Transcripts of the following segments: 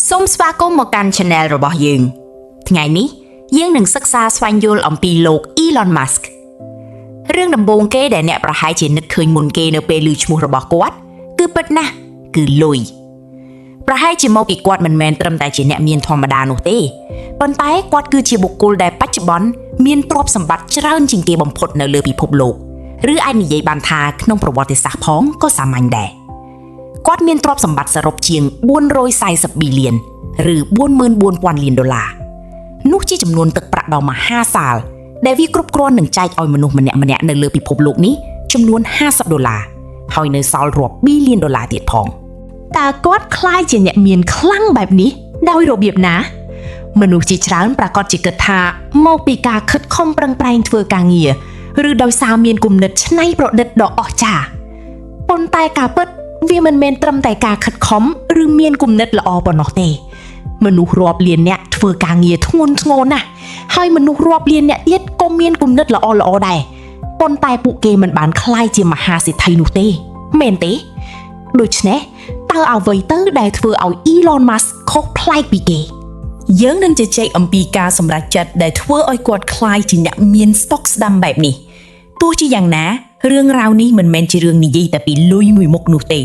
សូមស្វាគមន៍មកកាន់ Channel របស់យើងថ្ងៃនេះយើងនឹងសិក្សាស្វែងយល់អំពីលោក Elon Musk រឿងដំបូងគេដែលអ្នកប្រហែលជានឹកឃើញមុនគេនៅពេលឮឈ្មោះរបស់គាត់គឺពិតណាស់គឺលុយប្រហែលជាមកពីគាត់មិនមែនត្រឹមតែជាអ្នកមានធម្មតានោះទេប៉ុន្តែគាត់គឺជាបុគ្គលដែលបច្ចុប្បន្នមានទ្រព្យសម្បត្តិច្រើនជាងគេបំផុតនៅលើពិភពលោកឬអាចនិយាយបានថាក្នុងប្រវត្តិសាស្ត្រផងក៏សាមញ្ញដែរគាត់មានទ្រព្យសម្បត្តិសរុបជាង440ប៊ីលានឬ44,000 លានដុល្លារនោះជាចំនួនទឹកប្រាក់ដ៏មហាសាលដែលវាគ្រប់គ្រាន់នឹងចែកឲ្យមនុស្សម្នាក់ៗនៅលើពិភពលោកនេះចំនួន$50ហើយនៅសល់រាប់ប៊ីលានដុល្លារទៀតផងតើគាត់ខ្លាចជាអ្នកមានខ្លាំងបែបនេះដោយរបៀបណាមនុស្សជាច្រើនប្រកាសជាគិតថាមកពីការខិតខំប្រឹងប្រែងធ្វើការងារឬដោយសារមានគំនិតច្នៃប្រឌិតដ៏អស្ចារ្យប៉ុន្តែការពិតវាមិនមែនត្រឹមតែការខិតខំឬមានគំនិតល្អប៉ុណ្ណោះទេមនុស្សរាប់លានអ្នកធ្វើការងារធ្ងន់ធ្ងរណាស់ហើយមនុស្សរាប់លានអ្នកទៀតក៏មានគំនិតល្អដែរប៉ុន្តែពួកគេមិនបានក្លាយជាមហាសេដ្ឋីនោះទេមែនទេដូច្នេះតើអ្វីទៅដែលធ្វើឲ្យ Elon Musk ខុសប្លែកពីគេយើងនឹងជជែកអំពីការសម្រេចចិត្តដែលធ្វើឲ្យគាត់ក្លាយជាអ្នកមានស្តុកស្ដាំបែបនេះទោះជាយ៉ាងណារឿងរ៉ាវនេះមិនមែនជារឿងនិយាយតែពីលុយមួយមុខនោះទេ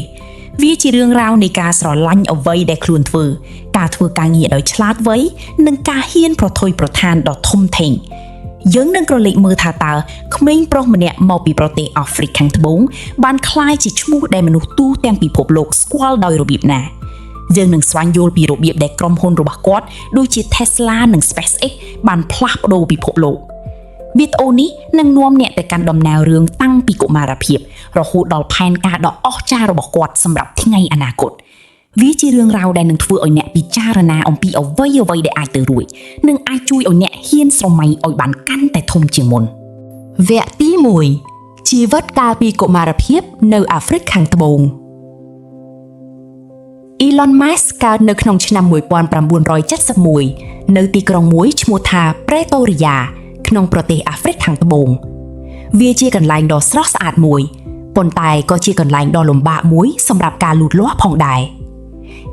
វាជារឿងរ៉ាវនៃការស្រឡាញ់អ្វីដែលខ្លួនធ្វើការធ្វើការងារដោយឆ្លាតវៃនិងការហ៊ានប្រថុយប្រឋានដ៏ធំធេងយើងនឹងក្រឡេកមើលថាតើក្មេងប្រុសម្នាក់មកពីប្រទេសអាហ្វ្រិកខាងត្បូងបានក្លាយជាឈ្មោះដែលមនុស្សទូទាំងពិភពលោកស្គាល់ដោយរបៀបណាយើងនឹងស្វែងយល់ពីរបៀបដែលក្រុមហ៊ុនរបស់គាត់ដូចជា Tesla និង SpaceX បានផ្លាស់ប្ដូរពិភពលោកវីដេអូនេះនឹងនាំអ្នកទៅកាន់ដំណើររឿងតាំងពីកុមារភាពរហូតដល់ផែនការដ៏អស្ចារ្យរបស់គាត់សម្រាប់ថ្ងៃអនាគតវាជារឿងរ៉ាវដែលនឹងធ្វើឲ្យអ្នកពិចារណាអំពីអ្វីដែលអាចទៅរួចនិងអាចជួយឲ្យអ្នកហ៊ានស្រមៃឲ្យបានកាន់តែធំជាងមុនវគ្គទី1ជីវិតកាលពីកុមារភាពនៅអាហ្វ្រិកខាងត្បូង Elon Musk កើតនៅក្នុងឆ្នាំ1971នៅទីក្រុងមួយឈ្មោះថា Pretoriaក្នុងប្រទេសអាហ្វ្រិកខាងត្បូងវាជាកន្លែងដ៏ស្រស់ស្អាតមួយប៉ុន្តែក៏ជាកន្លែងដ៏លំបាកមួយសម្រាប់ការលូតលាស់ផងដែរ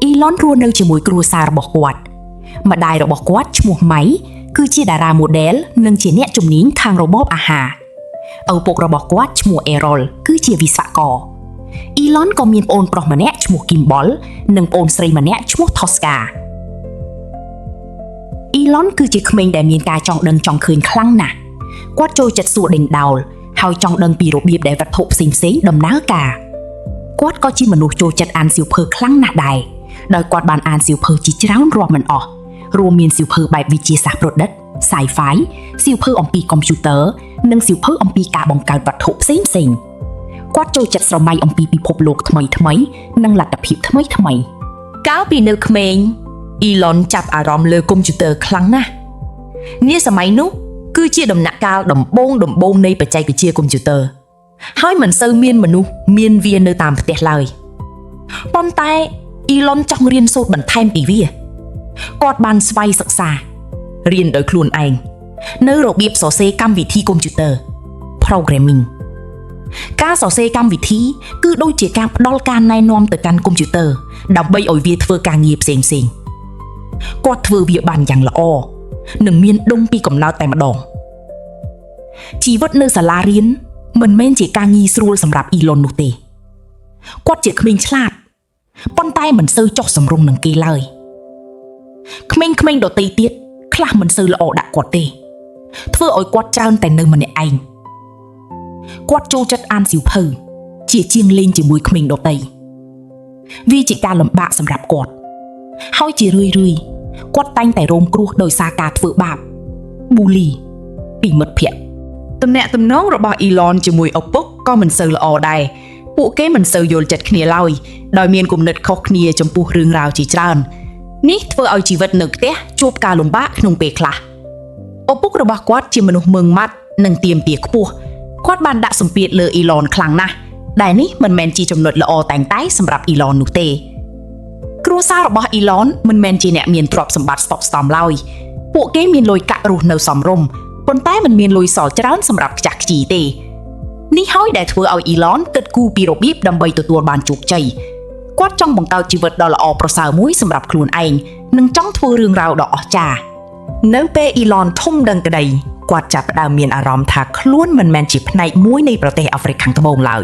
Elon រស់នៅជាមួយគ្រួសាររបស់គាត់ម្ដាយរបស់គាត់ឈ្មោះម៉ៃគឺជាតារាម៉ូដែលនិងជាអ្នកជំនាញខាងរបបអាហារឪពុករបស់គាត់ឈ្មោះ Errol គឺជាវិស្វករ Elon ក៏មានប្អូនប្រុសម្នាក់ឈ្មោះ Kimball និងប្អូនស្រីម្នាក់ឈ្មោះ Tosca Elon គឺជាក្មេងដែលមានការចង់ដឹងចង់ឃើញខ្លាំងណាស់គាត់ចូលចិត្តសួរដេញដោលហើយចង់ដឹងពីរបៀបដែលវត្ថុផ្សេងៗដំណើរការគាត់ក៏ជាមនុស្សចូលចិត្តអានសៀវភៅខ្លាំងណាស់ដែរដោយគាត់បានអានសៀវភៅជាច្រើនរាប់មិនអស់រួមមានសៀវភៅបែបវិទ្យាសាស្ត្រប្រឌិត Sci-fi សៀវភៅអំពីកុំព្យូទ័រនិងសៀវភៅអំពីការបង្កើតវត្ថុផ្សេងៗគាត់ចូលចិត្តស្រមៃអំពីពិភពលោកថ្មីៗនិងលទ្ធភាពថ្មីៗកាលពីនៅក្មេងElon ចាប់អារម្មណ៍លើកុំព្យូទ័រខ្លាំងណាស់នាសម័យនោះគឺជាដំណាក់កាលដំបូងនៃបច្ចេកវិទ្យាកុំព្យូទ័រហើយមិនសូវមានមនុស្សមានវានៅតាមផ្ទះឡើយប៉ុន្តែ Elon ចង់រៀនសូត្របន្ថែមពីវាគាត់បានស្វ័យសិក្សារៀនដោយខ្លួនឯងនៅរបៀបសរសេរកម្មវិធីកុំព្យូទ័រ Programming ការសរសេរកម្មវិធីគឺដូចជាការផ្ដល់ការណែនាំទៅកាន់កុំព្យូទ័រដើម្បីឲ្យវាធ្វើការងារផ្សេងៗគាត់ធ្វើវាបានយ៉ាងល្អនិងមានដុំពីកំណើតតែម្ដងជីវិតនៅសាលារៀនមិនមែនជាការងាយស្រួលសម្រាប់ Elon នោះទេគាត់ជាក្មេងឆ្លាតប៉ុន្តែមិនសូវចុះសម្រុងនឹងគេឡើយក្មេងៗដទៃទៀតខ្លះមិនសូវល្អដាក់គាត់ទេធ្វើឲ្យគាត់ច្រើនតែនៅម្នាក់ឯងគាត់ចូលចិត្តអានសៀវភៅជាជាងលេងជាមួយក្មេងដទៃវាជាការលំបាកសម្រាប់គាត់ហើយជារឿយគាត់តែងតែរងគ្រោះដោយសារការធ្វើបាប bully ពីមិត្តភ័ក្តិទំនាក់ទំនងរបស់ Elon ជាមួយឪពុកក៏មិនសូវល្អដែរពួកគេមិនសូវយល់ចិត្តគ្នាឡើយដោយមានគំនិតខុសគ្នាចំពោះរឿងរ៉ាវជាច្រើននេះធ្វើឲ្យជីវិតនៅផ្ទះជួបការលំបាកក្នុងពេលខ្លះឪពុករបស់គាត់ជាមនុស្សម៉ឺងម៉ាត់និងទាមទារខ្ពស់គាត់បានដាក់សម្ពាធលើ Elon ខ្លាំងណាស់ដែលនេះមិនមែនជាចំណុចល្អតែងតែសម្រាប់ Elon នោះទេគ្រួសាររបស់ Elon មិនមែនជាអ្នកមានទ្រព្យសម្បត្តិស្តុកស្តម្ភឡើយពួកគេមានលុយកាក់រស់នៅសមរម្យប៉ុន្តែមិនមានលុយសល់ច្រើនសម្រាប់ខ្ចាស់ខ្ជីទេនេះហើយដែលធ្វើឲ្យ Elon គិតគូរពីរបៀបដើម្បីទទួលបានជោគជ័យ គាត់ចង់បង្កើតជីវិតដ៏ល្អប្រសើរមួយសម្រាប់ខ្លួនឯងនិងចង់ធ្វើរឿងរ៉ាវដ៏អស្ចារ្យនៅពេលអ៊ីឡនធំដឹងក្តីគាត់ចាប់ផ្ដើមមានអារម្មណ៍ថាខ្លួនមិនមែនជាផ្នែកមួយនៃប្រទេសអាហ្វ្រិកខាងត្បូងឡើយ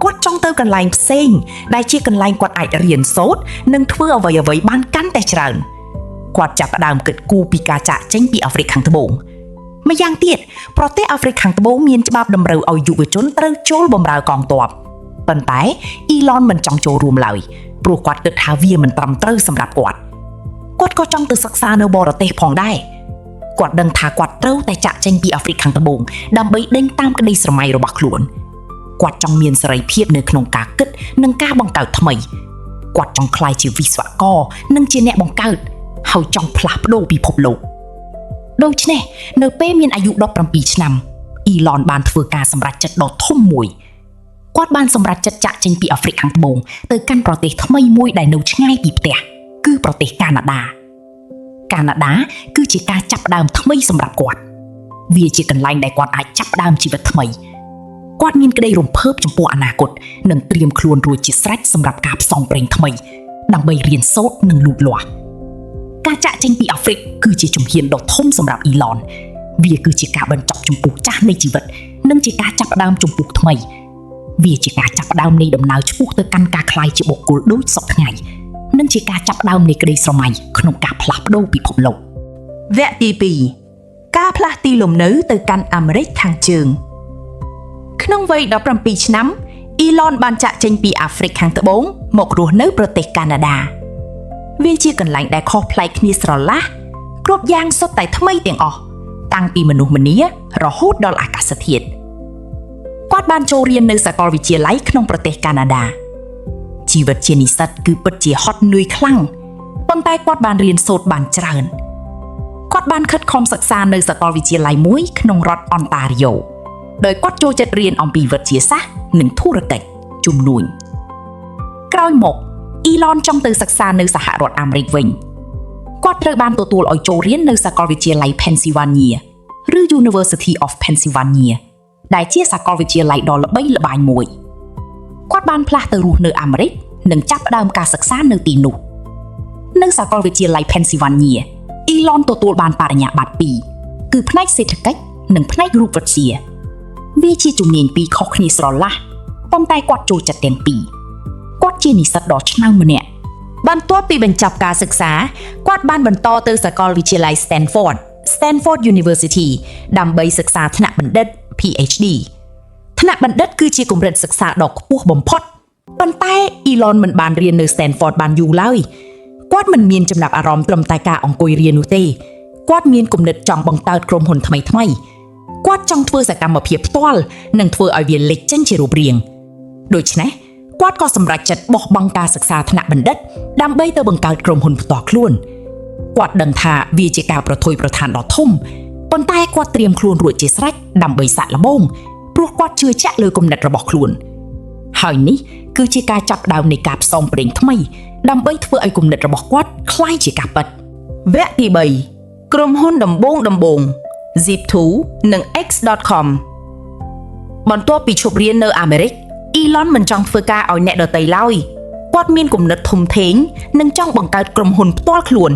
គាត់ចង់ទៅកន្លែងផ្សេងដែលជាកន្លែងគាត់អាចរៀនសូត្រនិងធ្វើអ្វីៗបានកាន់តែច្រើនគាត់ចាប់ផ្ដើមគិតគូរពីការចាកចេញពីអាហ្វ្រិកខាងត្បូងម្យ៉ាងទៀតប្រទេសអាហ្វ្រិកខាងត្បូងមានច្បាប់តម្រូវឲ្យយុវជនត្រូវចូលបម្រើកងទ័ពប៉ុន្តែអ៊ីឡនមិនចង់ចូលរួមឡើយព្រោះគាត់គិតថាវាមិនត្រឹមត្រូវសម្រាប់គាត់ក៏ចង់ទៅសិក្សានៅបរទេសផងដែរគាត់ដឹងថាគាត់ត្រូវតែចាកចេញពីអាហ្វ្រិកខាងត្បូងដើម្បីដេញតាមក្តីស្រមៃរបស់ខ្លួនគាត់ចង់មានសេរីភាពនៅក្នុងការគិតនិងការបង្កើតថ្មីគាត់ចង់ក្លាយជាវិស្វករនិងជាអ្នកបង្កើតហើយចង់ផ្លាស់ប្ដូរពិភពលោកដូច្នេះនៅពេលមានអាយុ17ឆ្នាំអ៊ីឡនបានធ្វើការសម្រេចចិត្តដ៏ធំមួយគាត់បានសម្រេចចិត្តចាកចេញពីអាហ្វ្រិកខាងត្បូងទៅកាន់ប្រទេសថ្មីមួយដែលនៅឆ្ងាយពីផ្ទះគឺប្រទេសកាណាដាគឺជាការចាប់ផ្ដើមថ្មីសម្រាប់គាត់វាជាកន្លែងដែលគាត់អាចចាប់ផ្ដើមជីវិតថ្មីគាត់មានក្តីរំភើបចំពោះអនាគតនិងត្រៀមខ្លួនរួចជាស្រេចសម្រាប់ការផ្សងព្រេងថ្មីដើម្បីរៀនសូត្រនិងលូតលាស់ការចាកចេញពីអាហ្វ្រិកគឺជាជំហានដ៏ធំសម្រាប់អ៊ីឡនវាគឺជាការបញ្ចប់ជំពូកចាស់នៃជីវិតនិងជាការចាប់ផ្ដើមជំពូកថ្មីវាជាការចាប់ផ្ដើមនៃដំណើរឆ្ពោះទៅកាន់ការក្លាយជាបុគ្គលដូចសពថ្ងៃនិងជាការចាប់ផ្ដើមនៃក្តីស្រមៃក្នុងការផ្លាស់ប្ដូរពិភពលោកវគ្គទី2ការផ្លាស់ទីលំនៅទៅកាន់អាមេរិកខាងជើងក្នុងវ័យ17ឆ្នាំអ៊ីឡនបានចាកចេញពីអាហ្វ្រិកខាងត្បូងមករស់នៅប្រទេសកាណាដាវាជាកន្លែងដែលខុសប្លែកគ្នាស្រឡះគ្រប់យ៉ាងសុទ្ធតែថ្មីទាំងអស់តាំងពីមនុស្សម្នារហូតដល់អាកាសធាតុគាត់បានចូលរៀននៅសាកលវិទ្យាល័យក្នុងប្រទេសកាណាដាជីវិតជានិស្សិតគឺពិតជាហត់នឿយខ្លាំងប៉ុន្តែគាត់បានរៀនសូត្របានច្រើនគាត់បានខិតខំសិក្សានៅសាកលវិទ្យាល័យមួយក្នុងរដ្ឋអនតារីយ៉ូដោយគាត់ចូលចិត្តរៀនអំពីវិទ្យាសាស្ត្រនិងធុរកិច្ចជំនួញក្រោយមកអ៊ីឡនចង់ទៅសិក្សានៅសហរដ្ឋអាមេរិកវិញគាត់ត្រូវបានទទួលឲ្យចូលរៀននៅសាកលវិទ្យាល័យ Pennsylvania ឬ University of Pennsylvania ដែលជាសាកលវិទ្យាល័យដ៏ល្បីល្បាញមួយគាត់បានផ្លាស់ទៅរស់នៅអាមេរិកនិងចាប់ផ្ដើមការសិក្សានៅទីនោះនៅសាកលវិទ្យាល័យ Pennsylvania អ៊ីឡនទទួលបានបរិញ្ញាបត្រ2គឺផ្នែកសេដ្ឋកិច្ចនិងផ្នែករូបវិទ្យាវាជាជំនាញពីរខុសគ្នាស្រឡះប៉ុន្តែគាត់ចូលចិត្តទាំងពីរគាត់ជានិស្សិតដ៏ឆ្នើមម្នាក់បន្ទាប់ពីបញ្ចប់ការសិក្សាគាត់បានបន្តទៅសាកលវិទ្យាល័យ Stanford University ដើម្បីសិក្សាថ្នាក់បណ្ឌិត PhD ថ្នាក់បណ្ឌិតគឺជាកម្រិតសិក្សាដ៏ខ្ពស់បំផុតប៉ុន្តែអ៊ីឡនមិនបានរៀននៅ Stanford បានយូរឡើយគាត់មិនមានចំណាប់អារម្មណ៍ត្រឹមតែការអង្គុយរៀននោះទេគាត់មានគំនិតចង់បង្កើតក្រុមហ៊ុនថ្មីគាត់ចង់ធ្វើសកម្មភាពផ្ទាល់និងធ្វើឲ្យវាលេចចេញជារូបរាងដូច្នេះគាត់ក៏សម្រេចចិត្តបោះបង់ការសិក្សាថ្នាក់បណ្ឌិតដើម្បីទៅបង្កើតក្រុមហ៊ុនផ្ទាល់ខ្លួនគាត់ដឹងថាវាជាការប្រថុយប្រថានដ៏ធំប៉ុន្តែគាត់ត្រៀមខ្លួនរួចជាស្រេចដើម្បីសាកល្បងព្រោះគាត់ជឿជាក់លើគំនិតរបស់ខ្លួនហើយនេះគឺជាការចាប់ផ្ដើមនៃការផ្សងព្រេងថ្មីដើម្បីធ្វើឲ្យគំនិតរបស់គាត់คล้ายជាការពិតវគ្គទី3ក្រុមហ៊ុនដំបូងZip2 និង X.com បន្ទាប់ពីឈប់រៀននៅអាមេរិកអ៊ីឡនមិនចង់ធ្វើការឲ្យអ្នកដទៃឡើយគាត់មានគំនិតធំធេងនិងចង់បង្កើតក្រុមហ៊ុនផ្ទាល់ខ្លួន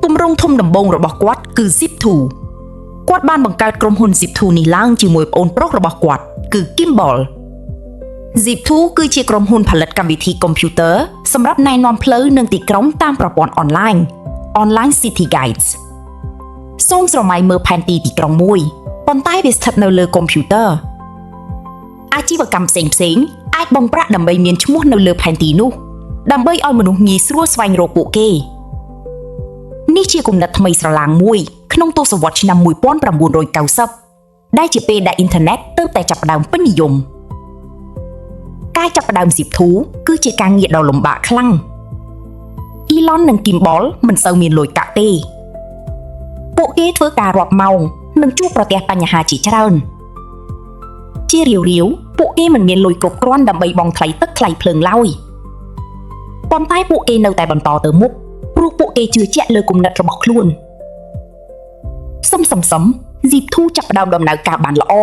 ទម្រង់ធំដំបូងរបស់គាត់គឺ Zip2 គាត់បានបង្កើតក្រុមហ៊ុន Zip2 នេះឡើងជាមួយប្អូនប្រុសរបស់គាត់គឺ Kimball Zip2 គឺជាក្រុមហ៊ុនផលិតកម្មវិធីកុំព្យូទ័រសម្រាប់ណែនាំផ្លូវនិងទីក្រុងតាមប្រព័ន្ធអនឡាញ Online City Guides សូមស្រមៃមើលផែនទីទីក្រុងមួយប៉ុន្តែវាស្ថិតនៅលើកុំព្យូទ័រអាជីវកម្មផ្សេងៗអាចបង់ប្រាក់ដើម្បីមានឈ្មោះនៅលើផែនទីនោះដើម្បីឲ្យមនុស្សងាយស្រួលស្វែងរកពួកគេនេះជាគំនិតថ្មីស្រឡាងមួយក្នុងទសវត្សរ៍ឆ្នាំ1990ដែលជាពេលដែលអ៊ីនធឺណិតទើបតែចាប់ផ្ដើមពេញនិយមការចាប់ផ្ដើម Zip2 គឺជាការងារដ៏លំបាកខ្លាំងអ៊ីឡននិង Kimball មិនសូវមានលុយកាក់ទេពួកគេធ្វើការរាប់ម៉ោងនិងជួបប្រទះបញ្ហាជាច្រើនជារាវពួកគេមិនមានលុយគ្រប់គ្រាន់ដើម្បីបង់ថ្លៃទឹកថ្លៃភ្លើងឡើយប៉ុន្តែពួកគេនៅតែបន្តទៅមុខព្រោះពួកគេជឿជាក់លើគំនិតរបស់ខ្លួនសំ Zip2 ចាប់ផ្ដើមដំណើរការបានល្អ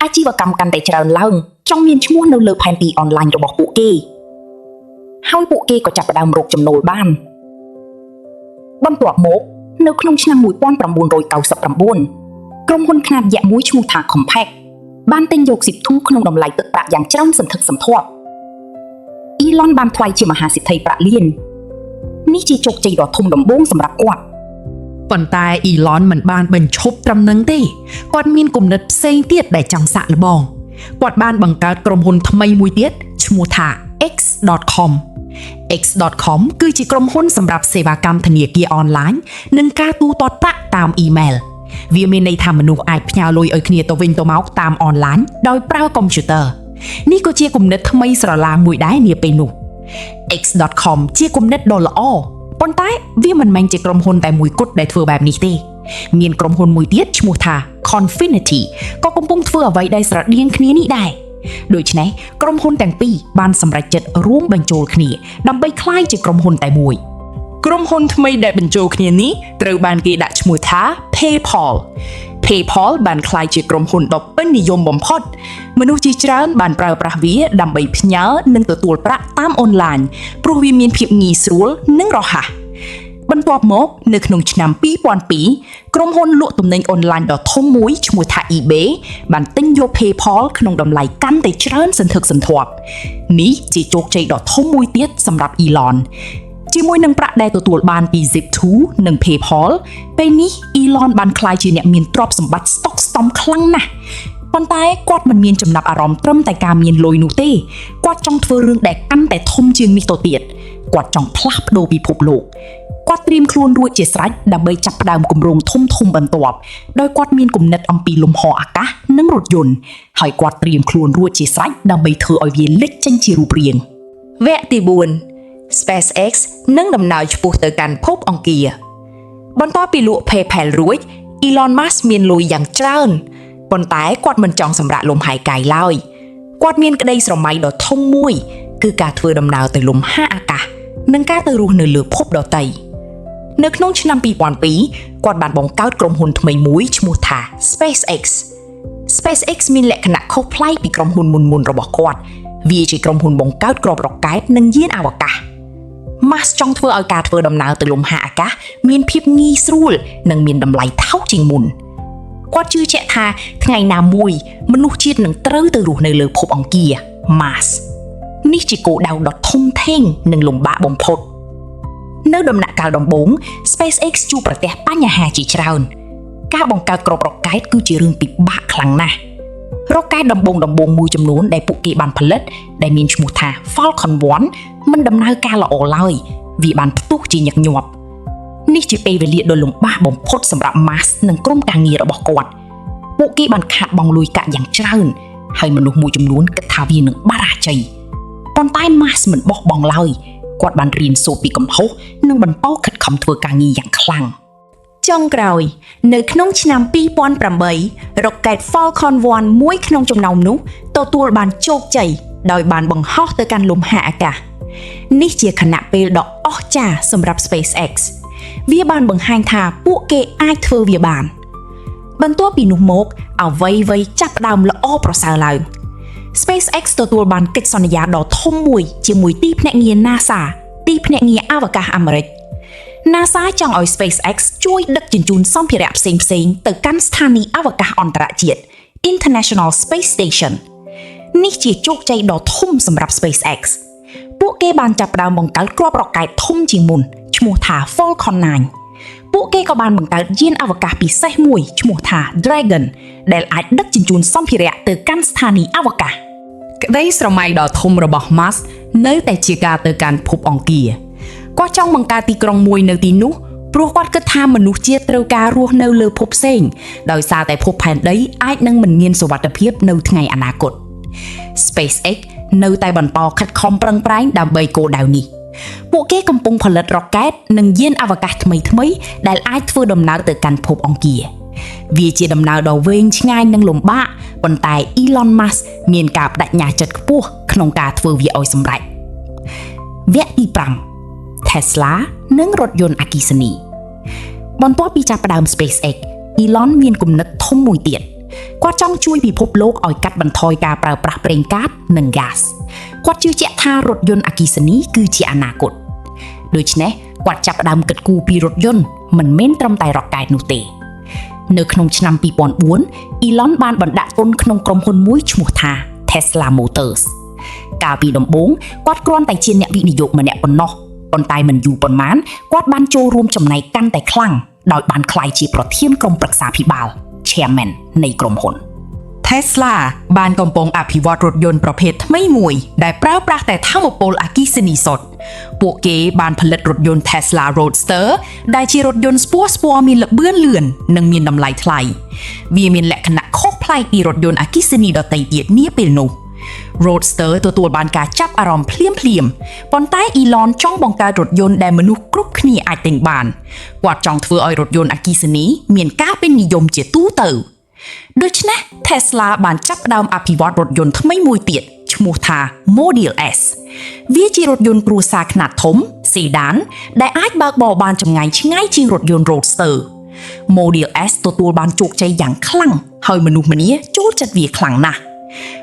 អាជីវកម្មកាន់តែច្រើនឡើងចង់មានឈ្មោះនៅលើផែនទីអនឡាញរបស់ពួកគេ ហើយពួកគេក៏ចាប់ផ្ដើមរកចំណូលបានបន្ទាប់មកនៅក្នុងឆ្នាំ1999ក្រុមហ៊ុនខ្នាតយក្សមួយឈ្មោះថា Compaq បានទិញយក Zip2 ក្នុងតម្លៃទឹកប្រាក់យ៉ាងច្រើនសន្ធឹកសន្ធាប់ Elon បានថ្វាយជាមហាសេដ្ឋីប្រាក់លាននេះជាជោគជ័យដ៏ធំដំបូងសម្រាប់គាត់ប៉ុន្តែ Elon មិនបានបញ្ឈប់ត្រឹមនឹងទេគាត់មានគំនិតផ្សេងទៀតដែលចង់សាកល្បងគាត់បានបង្កើតក្រុមហ៊ុនថ្មីមួយទៀតឈ្មោះថា X.com X.com គឺជាក្រុមហ៊ុនសម្រាប់សេវាកម្មធនាគារអនឡាញនិងការទូទាត់ប្រាក់តាមអ៊ីមែលវាមានន័យថាមនុស្សអាចផ្ញើលុយឲ្យគ្នាទៅវិញទៅមកតាមអនឡាញដោយប្រើកុំព្យូទ័រនេះក៏ជាគំនិតថ្មីស្រឡាងមួយដែរនាពេលនោះ X.com ជាគំនិតដ៏ល្អប៉ុន្តែវាមិនមែនជាក្រុមហ៊ុនតែមួយគត់ដែលធ្វើបែបនេះទេមានក្រុមហ៊ុនមួយទៀតឈ្មោះថា Confinity ក៏កំពុងធ្វើអ្វីដែលស្រដៀងគ្នានេះដែរដូច្នេះក្រុមហ៊ុនទាំងពីរបានសម្រេចចិត្តរួមបញ្ចូលគ្នាដើម្បីក្លាយជាក្រុមហ៊ុនតែមួយក្រុមហ៊ុនថ្មីដែលបញ្ចូលគ្នានេះត្រូវបានគេដាក់ឈ្មោះថា PayPal បានក្លាយជាក្រុមហ៊ុនដ៏ពេញនិយមបំផុតមនុស្សជាច្រើនបានប្រើប្រាស់វាដើម្បីផ្ញើនិងទទួលប្រាក់តាមអនឡាញព្រោះវាមានភាពងាយស្រួលនិងរហ័សបន្ទាប់មកនៅក្នុងឆ្នាំ2002ក្រុមហ៊ុនលក់ទំនិញអនឡាញដ៏ធំមួយឈ្មោះថា eBay បានទិញយក PayPal ក្នុងតម្លៃកាន់តែច្រើនសន្ធឹកសន្ធាប់នេះជាជោគជ័យដ៏ធំមួយទៀតសម្រាប់ Elon ជាមួយនឹងប្រាក់ដែលទទួលបានពី Zip2 និង PayPal ពេលនេះ Elon បានក្លាយជាអ្នកមានទ្រព្យសម្បត្តិស្តុកស្តម្ភខ្លាំងណាស់ប៉ុន្តែគាត់មិនមានចំណាប់អារម្មណ៍ត្រឹមតែការមានលុយនោះទេគាត់ចង់ធ្វើរឿងដែលកាន់តែធំជាងនេះទៅទៀតគាត់ចង់ផ្លាស់ប្ដូរពិភពលោកគាត់ត្រៀមខ្លួនរួចជាស្រេចដើម្បីចាប់ផ្ដើមគម្រោងធំបន្ទាប់ដោយគាត់មានគំនិតអំពីលំហអាកាសនិងរថយន្តហើយគាត់ត្រៀមខ្លួនរួចជាស្រេចដើម្បីធ្វើឲ្យវាលេចចេញជារូបរាងវគ្គទី4 SpaceX នឹងដំណើរឆ្ពោះទៅកាន់ភពអង្គារបន្ទាប់ពីលក់ PayPal រួច Elon Musk មានលុយយ៉ាងច្រើនប៉ុន្តែគាត់មិនចង់សម្រាកលំហែកាយឡើយគាត់មានក្តីស្រមៃដ៏ធំមួយគឺការធ្វើដំណើរទៅលំហអាកាសនិងការទៅរស់នៅលើភពដទៃនៅក្នុងឆ្នាំ2002គាត់បានបង្កើតក្រុមហ៊ុនថ្មីមួយឈ្មោះថា SpaceX មានលក្ខណៈខុសប្លែកពីក្រុមហ៊ុនមុនរបស់គាត់វាជាក្រុមហ៊ុនបង្កើតគ្រាប់រ៉ុកែតនិងយានអវកាស Musk ចង់ធ្វើឲ្យការធ្វើដំណើរទៅលំហអាកាសមានភាពងាយស្រួលនិងមានតម្លៃថោកជាងមុនគាត់ជឿជាក់ថាថ្ងៃណាមួយមនុស្សជាតិនឹងត្រូវទៅរស់នៅលើភពអង្គារ Mars នេះជាគោលដៅដ៏ធំធេងនិងលំបាកបំផុតនៅដំណាក់កាលដំបូង SpaceX ជួបប្រទះបញ្ហាជាច្រើនការបង្កើតគ្រាប់រ៉ុកែតគឺជារឿងពិបាកខ្លាំងណាស់រ៉ុកែតដំបូងមួយចំនួនដែលពួកគេបានផលិតដែលមានឈ្មោះថា Falcon 1មិនដំណើរការល្អឡើយវាបានផ្ទុះជាញឹកញាប់នេះជាពេលវេលាដ៏លំបាកបំផុតសម្រាប់ Musk និងក្រុមការងាររបស់គាត់ពួកគេបានខាតបង់លុយកាក់យ៉ាងច្រើនហើយមនុស្សមួយចំនួនគិតថាវានឹងបរាជ័យប៉ុន្តែ Musk មិនបោះបង់ឡើយគាត់បានរៀនសូត្រពីកំហុសនិងបន្តខិតខំធ្វើការងារយ៉ាងខ្លាំងចុងក្រោយនៅក្នុងឆ្នាំ2008រ៉ុកែត Falcon 1មួយក្នុងចំណោមនោះទទួលបានជោគជ័យដោយបានបង្ហោះទៅកាន់លំហអាកាសនេះជាខណៈពេលដ៏អស្ចារ្យសម្រាប់ SpaceX វាបានបង្ហាញថាពួកគេអាចធ្វើវាបានបន្ទាប់ពីនោះមកអ្វីចាប់ផ្ដើមល្អប្រសើរឡើង SpaceX ទទួលបានកិច្ចសន្យាដ៏ធំមួយជាមួយទីភ្នាក់ងារ NASA ទីភ្នាក់ងារអវកាសអាមេរិក NASA ចង់ឲ្យ SpaceX ជួយដឹកជញ្ជូនសម្ភារៈផ្សេងទៅកាន់ស្ថានីយ៍អវកាសអន្តរជាតិ International Space Station នេះជាជោគជ័យដ៏ធំសម្រាប់ SpaceX ពួកគេបានចាប់ផ្ដើមបង្កើតគ្រាប់រ៉ុកែតធំជាងមុនឈ្មោះថា Falcon 9ពួកគេក៏បានបង្កើតយានអវកាសពិសេសមួយឈ្មោះថា Dragon ដែលអាចដឹកជញ្ជូនសម្ភារៈទៅកាន់ស្ថានីយ៍អវកាសក្តីស្រមៃដ៏ធំរបស់ Musk នៅតែជាការទៅកាន់ភពអង្គារគាត់ចង់បង្កើតទីក្រុងមួយនៅទីនោះព្រោះគាត់គិតថាមនុស្សជាតិត្រូវការរស់នៅលើភពផ្សេងដោយសារតែភពផែនដីអាចនឹងមិនមានសុវត្ថិភាពនៅថ្ងៃអនាគត SpaceX នៅតែបន្តខិតខំប្រឹងប្រែងដើម្បីគោលដៅនេះពួកគេកំពុងផលិតរ៉ុកែតនិងយានអវកាសថ្មីដែលអាចធ្វើដំណើរទៅកាន់ភពអង្គារវាជាដំណើរដ៏វែងឆ្ងាយនិងលំបាកប៉ុន្តែ Elon Musk មានការបដិញ្ញាចិត្តខ្ពស់ក្នុងការធ្វើវាឲ្យសម្រេចវគ្គទី5 Tesla និងរថយន្តអគ្គិសនីបន្ទាប់ពីចាប់ផ្ដើម SpaceX Elon មានគំនិតធំមួយទៀតគាត់ចង់ជួយពិភពលោកឲ្យកាត់បន្ថយការប្រើប្រាស់ប្រេងកាតនិងហ្គាស គាត់ជឿជាក់ថារថយន្តអគ្គិសនីគឺជាអនាគតដូច្នេះគាត់ចាប់ផ្ដើមគិតគូរពីរថយន្តមិនមែនត្រឹមតែរ៉ុកកែតនោះទេនៅក្នុងឆ្នាំ2004 Elon បានបណ្ដាក់ទុនក្នុងក្រុមហ៊ុនមួយឈ្មោះថា Tesla Motors កាលពីដំបូងគាត់គ្រាន់តែជាអ្នកវិនិយោគម្នាក់ប៉ុណ្ណោះប៉ុន្តែមិនយូរប៉ុន្មានគាត់បានចូលរួមចំណែកកាន់តែខ្លាំងដោយបានក្លាយជាប្រធានក្រុមប្រឹក្សាភិបាល Chairman នៃក្រុមហ៊ុន Tesla បានកំពុងអភិវឌ្ឍរថយន្តប្រភេទថ្មីមួយដែលប្រើប្រាស់តែថាមពលអគ្គិសនីសុទ្ធពួកគេបានផលិតរថយន្ត Tesla Roadster ដែលជារថយន្តស្ពណ៌មានល្បឿនលឿននិងមានតម្លៃថ្លៃវាមានលក្ខណៈខុសប្លែកពីរថយន្តអគ្គិសនីដទៃទៀតនាពេលនោះ Roadster ទទួលបានការចាប់អារម្មណ៍ភ្លាមប៉ុន្តែ Elon ចង់បង្កើតរថយន្តដែលមនុស្សគ្រប់គ្នាអាចទិញបានគាត់ចង់ធ្វើឲ្យរថយន្តអគ្គិសនីមានការពេញនិយមជាទូទៅដូច្នេះ Tesla បានចាប់ផ្ដើមអភិវឌ្ឍរថយន្តថ្មីមួយទៀតឈ្មោះថា Model S វាជារថយន្តគ្រួសារខ្នាតធំ Sedan ដែលអាចបើកបរបានចម្ងាយឆ្ងាយជាងរថយន្ត Roadster Model S ទទួលបានជោគជ័យយ៉ាងខ្លាំងហើយមនុស្សម្នាចូលចិត្តវាខ្លាំងណាស់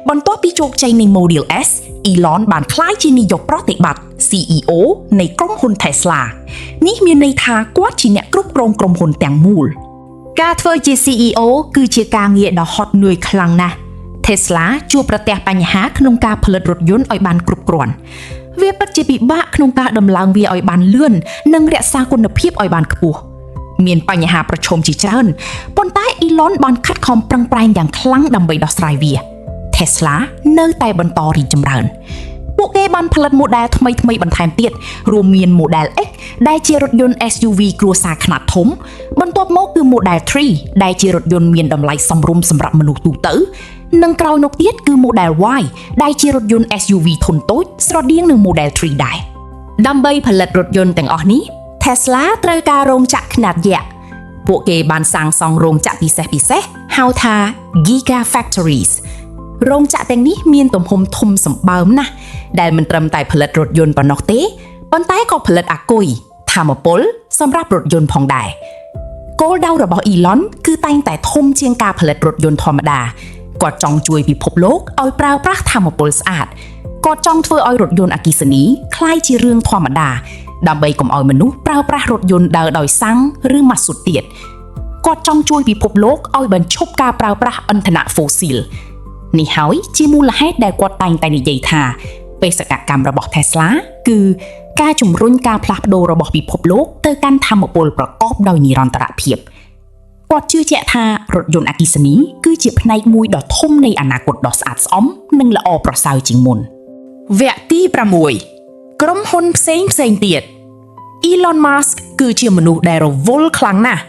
បន្ទាប់ពីជោគជ័យនៃ Model S Elon បានក្លាយជានាយកប្រតិបត្តិ CEO នៃក្រុមហ៊ុន Tesla នេះមានន័យថាគាត់ជាអ្នកគ្រប់គ្រងក្រុមហ៊ុនទាំងមូលការធ្វើជា CEO គឺជាការងារដ៏ហត់នឿយខ្លាំងណាស់ Tesla ជួបប្រទះបញ្ហាក្នុងការផលិតរថយន្តឲ្យបានគ្រប់គ្រាន់វាពិតជាពិបាកក្នុងការដំឡើងវាឲ្យបានលឿននិងរក្សាគុណភាពឲ្យបានខ្ពស់មានបញ្ហាប្រឈមជាច្រើនប៉ុន្តែ Elon បានខិតខំប្រឹងប្រែងយ៉ាងខ្លាំងដើម្បីដោះស្រាយវា Tesla នៅតែបន្តរីកចម្រើនពួកគេបានផលិត model ថ្មីបន្ថែមទៀតរួមមាន Model X ដែលជារថយន្ត SUV គ្រួសារខ្នាតធំបន្ទាប់មកគឺ Model 3ដែលជារថយន្តមានតម្លៃសមរម្យសម្រាប់មនុស្សទូទៅនិងក្រោយនោះទៀតគឺ Model Y ដែលជារថយន្ត SUV ធុនតូចស្រដៀងនឹង Model 3ដែរដើម្បីផលិតរថយន្តទាំងអស់នេះ Tesla ត្រូវការរោងចក្រខ្នាតយក្សពួកគេបានសាងសង់រោងចក្រពិសេសហៅថា Gigafactoriesរោងចក្រទាំងនេះមានទំហំធំសម្បើមណាស់ដែលមិនត្រឹមតែផលិតរថយន្តប៉ុណ្ណោះទេប៉ុន្តែក៏ផលិតអាគុយថាមពលសម្រាប់រថយន្តផងដែរគោលដៅរបស់ Elon គឺតែងតែធំជាងការផលិតរថយន្តធម្មតាគាត់ចង់ជួយពិភពលោកឲ្យប្រើប្រាស់ថាមពលស្អាតគាត់ចង់ធ្វើឲ្យរថយន្តអគ្គិសនីក្លាយជារឿងធម្មតាដើម្បីកុំឲ្យមនុស្សប្រើប្រាស់រថយន្តដើរដោយសាំងឬម៉ាស៊ូតទៀតគាត់ចង់ជួយពិភពលោកឲ្យបញ្ឈប់ការប្រើប្រាស់ឥន្ធនៈហ្វូស៊ីលនេះហើយជាមូលហេតុដែលគាត់តែងតែនិយាយថាបេសកកម្មរបស់ Tesla គឺការជំរុញការផ្លាស់ប្ដូររបស់ពិភពលោកទៅកាន់ថាមពលប្រកបដោយនិរន្តរភាពគាត់ជឿជាក់ថារថយន្តអគ្គិសនីគឺជាផ្នែកមួយដ៏ធំនៃអនាគតដ៏ស្អាតស្អំនិងល្អប្រសើរជាងមុនវគ្គទី6ក្រុមហ៊ុនផ្សេងទៀត Elon Musk គឺជាមនុស្សដែលរវល់ខ្លាំងណាស់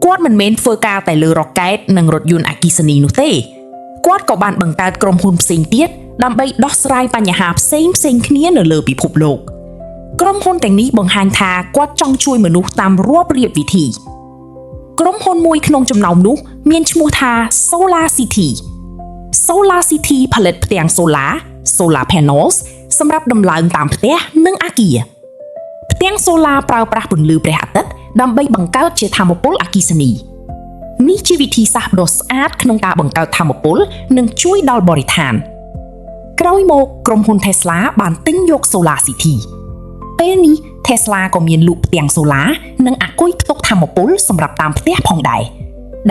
គាត់មិនមែនធ្វើការតែលើរ៉ុកកែតនិងរថយន្តអគ្គិសនីនោះទេគាត់ក៏បានបង្កើតក្រុមហ៊ុនផ្សេងទៀតដើម្បីដោះស្រាយបញ្ហាផ្សេងគ្នានៅលើពិភពលោកក្រុមហ៊ុនទាំងនេះបង្ហាញថាគាត់ចង់ជួយមនុស្សតាមរាប់រៀបវិធីក្រុមហ៊ុនមួយក្នុងចំណោមនោះមានឈ្មោះថា Solar City ផលិតផ្ទាំង Solar Panels សម្រាប់ដំឡើងតាមផ្ទះនិងអគារផ្ទាំង Solar ប្រើប្រាស់ពន្លឺព្រះអាទិត្យដើម្បីបង្កើតជាថាមពលអគ្គិសនីនេះជាវិធីសាស្ត្រដ៏ស្អាតក្នុងការបង្កើតថាមពលនិងជួយដល់បរិស្ថានក្រោយមកក្រុមហ៊ុន Tesla បានទិញយក Solar City ពេលនេះ Tesla ក៏មានលក់ផ្ទាំង Solar និងអាគុយផ្ទុកថាមពលសម្រាប់តាមផ្ទះផងដែរ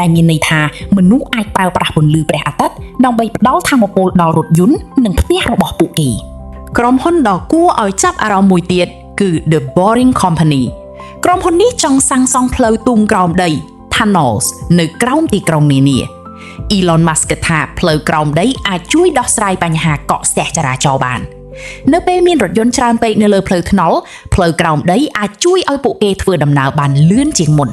ដែលមានន័យថាមនុស្សអាចប្រើប្រាស់ពន្លឺព្រះអាទិត្យដើម្បីផ្ដល់ថាមពលដល់រថយន្តនិងផ្ទះរបស់ពួកគេក្រុមហ៊ុនដ៏គួរឲ្យចាប់អារម្មណ៍មួយទៀតគឺ The Boring Company ក្រុមហ៊ុននេះចង់សាងសង់ផ្លូវទូមក្រោមដី Tunnels នៅក្រោមទីក្រុងនានា Elon Musk គិតថាផ្លូវក្រោមដីអាចជួយដោះស្រាយបញ្ហាកកស្ទះចរាចរណ៍បាននៅពេលមានរថយន្តច្រើនពេកនៅលើផ្លូវថ្នល់ផ្លូវក្រោមដីអាចជួយឲ្យពួកគេធ្វើដំណើរបានលឿនជាងមុន